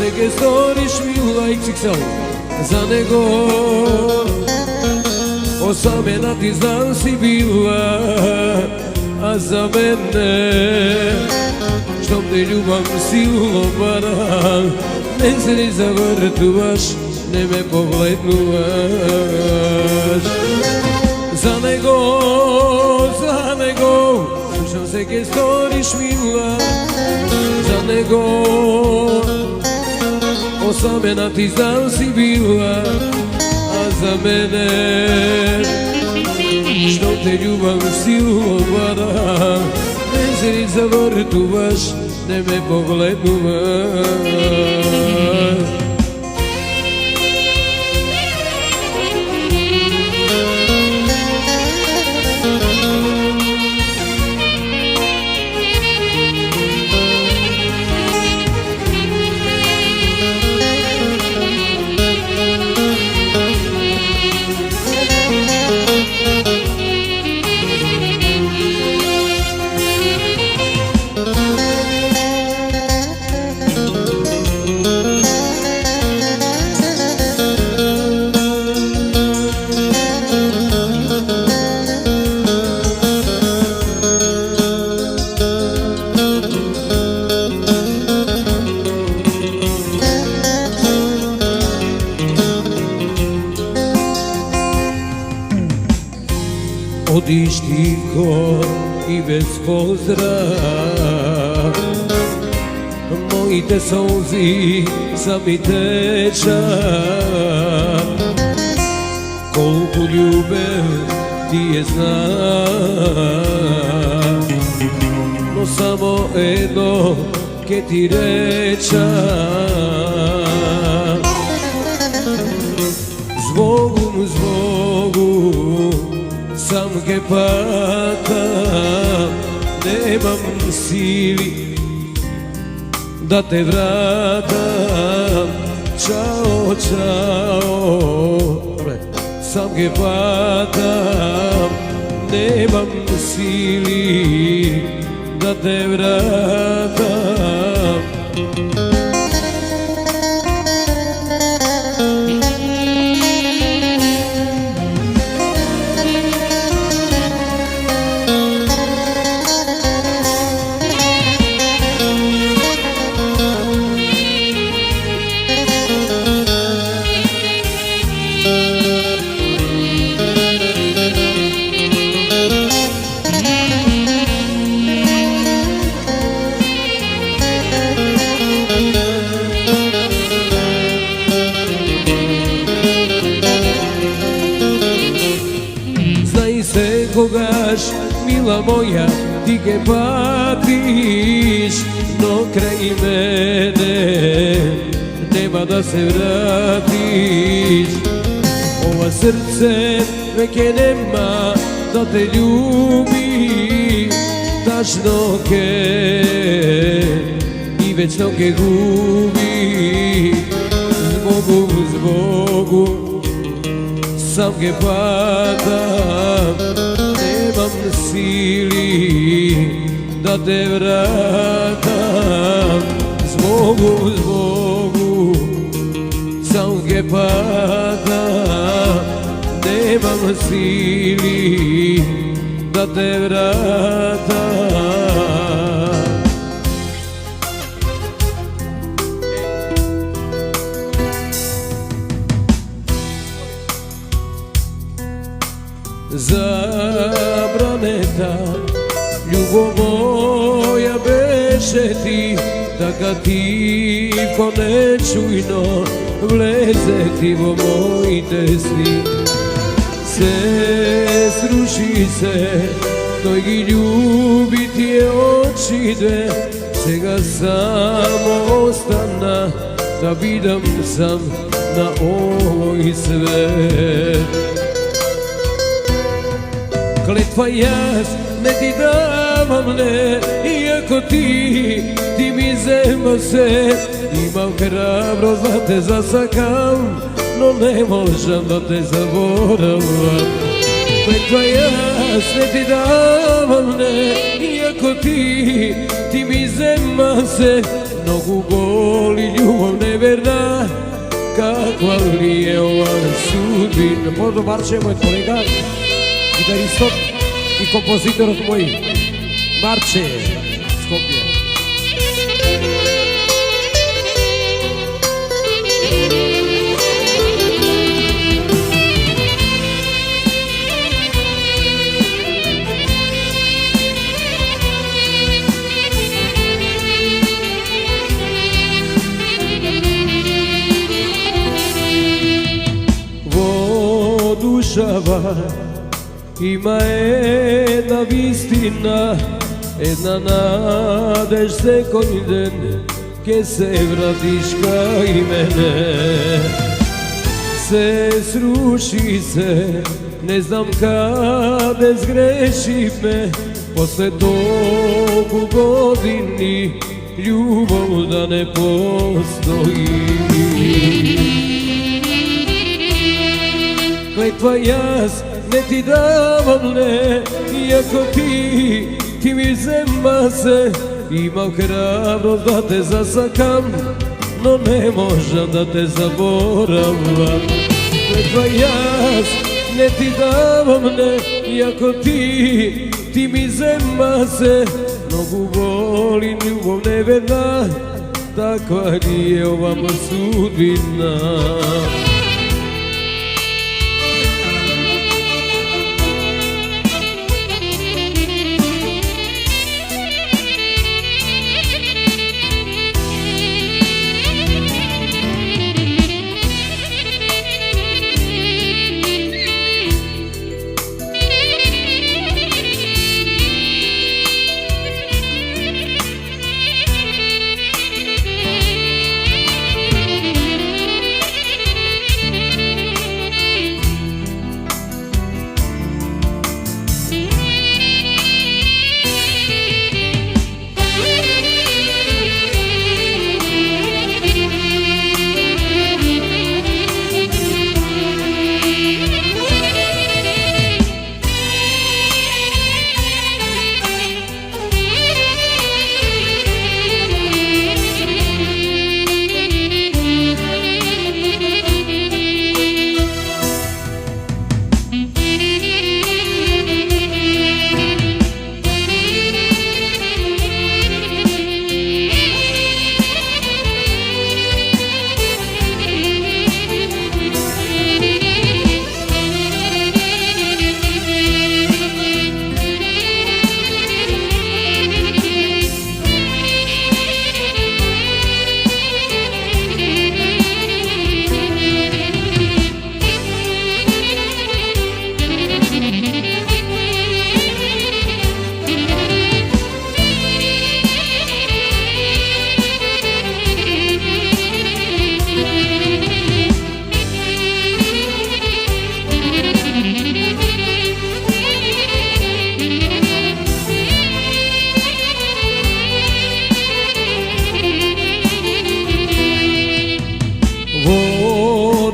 se che storiš mila XXL za nego osamljena ti znam si bila, a za mene što te ljubav silno vara, ne se ni zavrtuvaš, ne me poglednuvaš. Za nego što se che storiš mila, za nego osamljena ti znam si bila, a za mene što te ljubav silno vara, ne se ni zavrtuvaš, ne me poglednuvaš. Odiš tiho i bez pozdrav, moji te solzi sami teča, kolku ljubav ti je znam, no samo jedno ke ti reča, zbogom sam ke patam, nemam sili da te vratam. Čao, čao, sam ke patam, nemam sili da te vratam. Kogaš, mila moja, ti ke patiš, no kraj mene nema da se vratiš. Ova srce veke nema da te ljubi, tačno ke i večno ke gubi. Zbogu sam ke patam, nemam sili da te vratam. Zbogu sam ke patam, nemam sili da te vratam. Zabraneta ljubav moja beše ti, da kad tiho nečujno vleze ti vo moji tesni. Se sruši se, toj i ljubiti je oči dve, sega samo ostana da vidam sam na ovoj svet. Kletva jaz ne ti davam, ne, iako ti mi zema se. Imam hrabrost da te zasakam, no ne možem da te zaboravam. Kletva jaz ne ti davam, ne, iako ti mi zema se. mnogu boli ljubav neverna, kakva li je ova sudbina. Pozdrav Marče, moj kolega, gitaristot i kompozitor od mojih. Marče, Skopje. Dušava ima jedna vistina, jedna nadež se koji den ke se vratiš ka i mene. Se sruši se, ne znam kada zgreši me, posle toliko godini ljubav da ne postoji. Kletva jaz ne ti davam, ne, iako ti mi zema se. Imam hrabrost da te zasakam, no ne možem da te zaboravam. Kletva jaz ne ti davam, ne, iako ti mi zema se. Mnogu volim ljubav neverna, takva li je ova sudbina.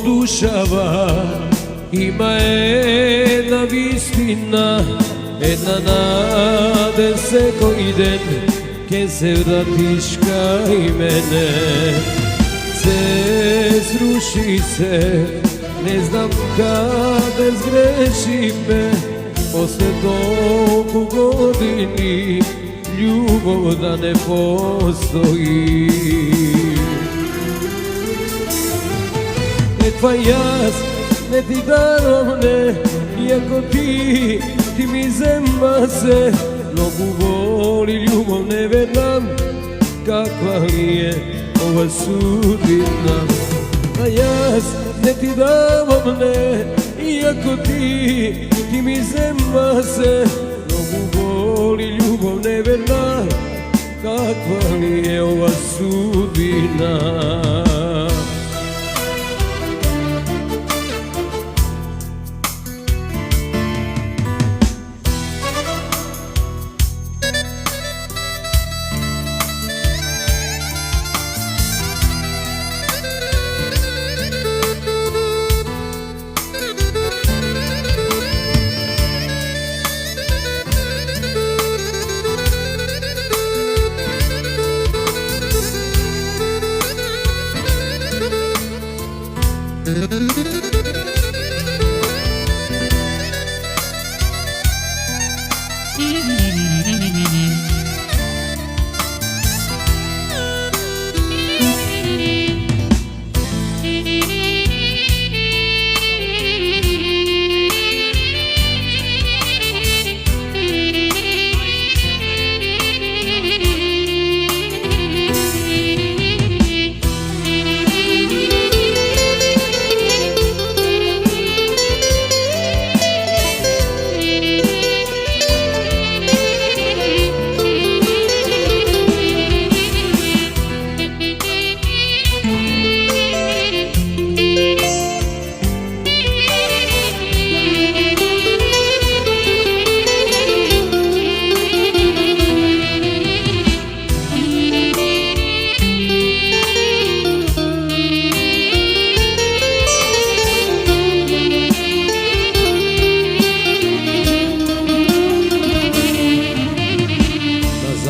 Dušava ima jedna vistina, jedna nade se koji den ke se vratiš ka i mene. Se sruši se, ne znam kada zgreši me, posle toliko godini ljubav da ne postoji. Kletva jaz ne ti darom, ne, iako ti mi zema se. Mnogu voli ljubav neverna, kakva li je ova sudbina. A jaz ne ti davam, ne, iako ti mi zema se. Mnogu voli ljubav neverna, kakva li je ova sudbina.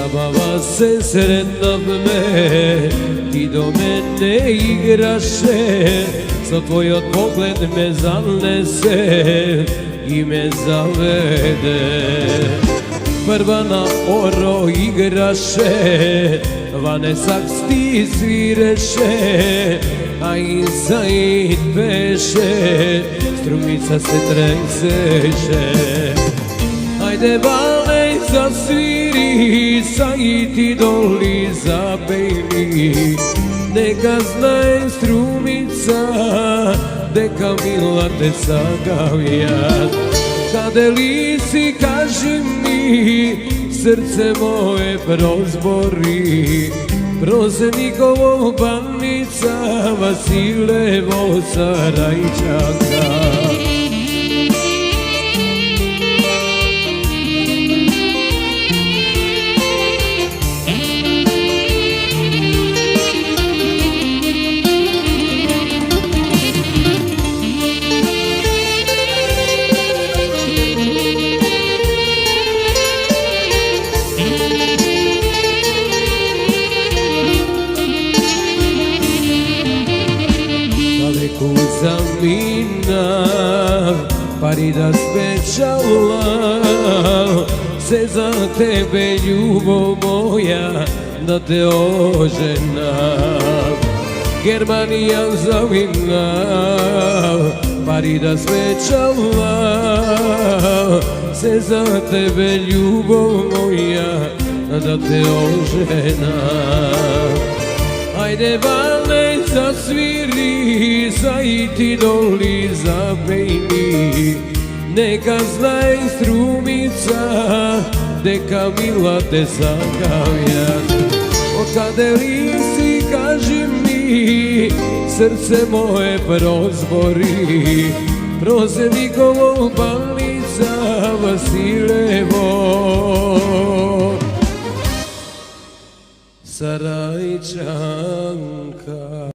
Zabava se sretna me, ti do mene igraše, sa tvoj od pogled me zanese i me zavede. Prva na oro igraše, vane saksti svireše, a inside peše, strumica se treseše. Ajde vale zasviri, sajti doli zapejni, neka znaje strumica, deka mila te sagavija. Kade li si, kaži mi, srce moje prozbori, Prozenikovo Bannica, Vasilevo Sarajčaka. Zamina, parida svečala, se za tebe ljubav moja da te oženam. Germanija zamina, parida svečala, se za tebe ljubav moja da te oženam. Ajde vale zasviri, sajti doli zapejni, neka znaj strumica, deka mila te zagavja. Od kade li si, kaži mi, srce moje prozbori, Prozenikovo Bannica, Vasilevo Sarajčaka.